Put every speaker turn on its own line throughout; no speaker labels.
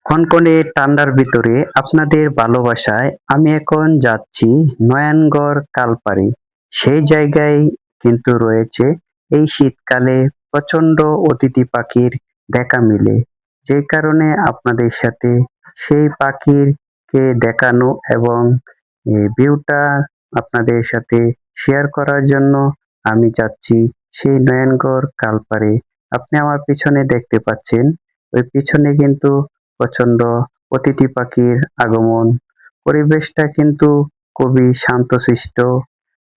কনকনে ঠান্ডার ভিতরে আপনাদের ভালোবাসায় আমি এখন যাচ্ছি নয়ানগড় কালপাড়ে। সেই জায়গায় কিন্তু রয়েছে এই শীতকালে প্রচন্ড অতিথি পাখির দেখা মিলে। যে কারণে আপনাদের সাথে সেই পাখিরকে দেখানো এবং এই ভিউটা আপনাদের সাথে শেয়ার করার জন্য আমি যাচ্ছি সেই নয়ানগড় কালপাড়ে। আপনি আমার পিছনে দেখতে পাচ্ছেন, ওই পিছনে কিন্তু প্রচন্ড অতিথি পাখির আগমন। পরিবেশটা কিন্তু খুবই শান্তশিষ্ট,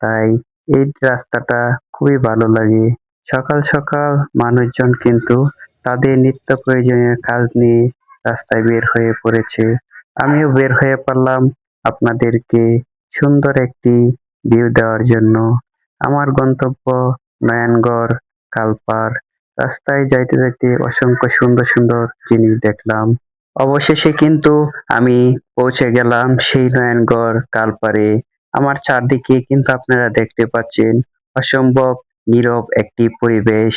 তাই এই রাস্তাটা খুবই ভালো লাগে। সকাল সকাল মানুষজন কিন্তু তাদের নিত্য প্রয়োজনীয় কাজ নিয়ে রাস্তায় বের হয়ে পড়েছে। আমিও বের হয়ে পড়লাম আপনাদেরকে সুন্দর একটি ভিউ দেওয়ার জন্য। আমার গন্তব্য নয়ানগড় কালপাড়। রাস্তায় যাইতে যাইতে অসংখ্য সুন্দর সুন্দর জিনিস দেখলাম। অবশেষে কিন্তু আমি পৌঁছে গেলাম সেই নয়নগড় কালপাড়ে। আমার চারদিকে কিন্তু আপনারা দেখতে পাচ্ছেন অসম্ভব নীরব একটি পরিবেশ।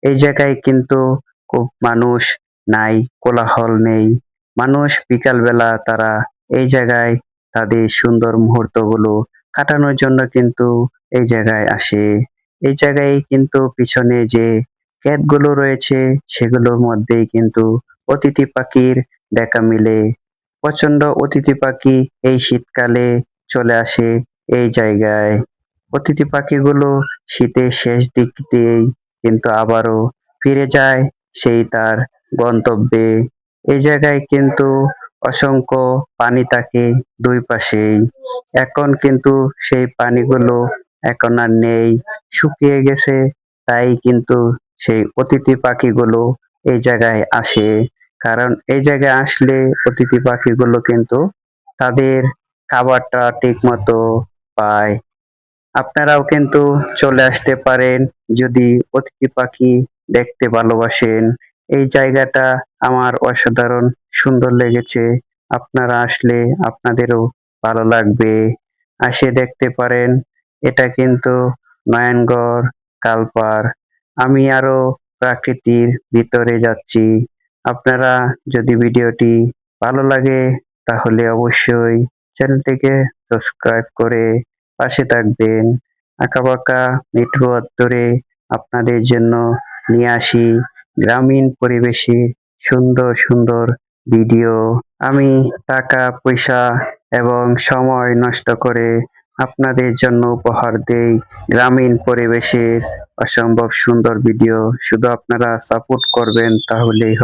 এই জায়গায় কিন্তু খুব মানুষ নাই, কোলাহল নেই। মানুষ বিকালবেলা তারা এই জায়গায় তাদের সুন্দর মুহূর্তগুলো কাটানোর জন্য কিন্তু এই জায়গায় আসে। এই জায়গায় কিন্তু পিছনে যে ক্ষেতগুলো রয়েছে সেগুলোর মধ্যেই কিন্তু অতিথি পাখির দেখা মিলে। প্রচন্ড অতিথি পাখি এই শীতকালে চলে আসে এই জায়গায়। অতিথি পাখিগুলো শীতের শেষ দিক দিয়েই কিন্তু আবারও ফিরে যায় সেই তার গন্তব্যে। এই জায়গায় কিন্তু অসংখ্য পানি থাকে দুই পাশেই। এখন কিন্তু সেই পানিগুলো এখন আর নেই, শুকিয়ে গেছে। তাই কিন্তু সেই অতিথি পাখিগুলো এই জায়গায় আসে। কারণ এই জায়গায় আসলে অতিথি পাখিগুলো কিন্তু তাদের খাবারটা ঠিক মতো পায়। আপনারাও কিন্তু চলে আসতে পারেন যদি অতিথি পাখি দেখতে ভালোবাসেন। এই জায়গাটা আমার অসাধারণ সুন্দর লেগেছে। আপনারা আসলে আপনাদেরও ভালো লাগবে। আসে দেখতে পারেন। এটা কিন্তু নয়নগড় কালপাড়। আমি আরো প্রাকৃতির ভিতরে যাচ্ছি। আপনারা যদি ভিডিওটি ভালো লাগে তাহলে অবশ্যই চ্যানেলটিকে সাবস্ক্রাইব করে পাশে থাকবেন। আঁকাবাঁকা মেঠো ধরে আপনাদের জন্য নিয়ে আসি গ্রামীণ পরিবেশে সুন্দর সুন্দর ভিডিও। আমি টাকা পয়সা এবং সময় নষ্ট করে আপনাদের জন্য উপহার দেই গ্রামীণ পরিবেশের অসম্ভব সুন্দর ভিডিও। শুধু আপনারা সাপোর্ট করবেন তাহলেই হবে।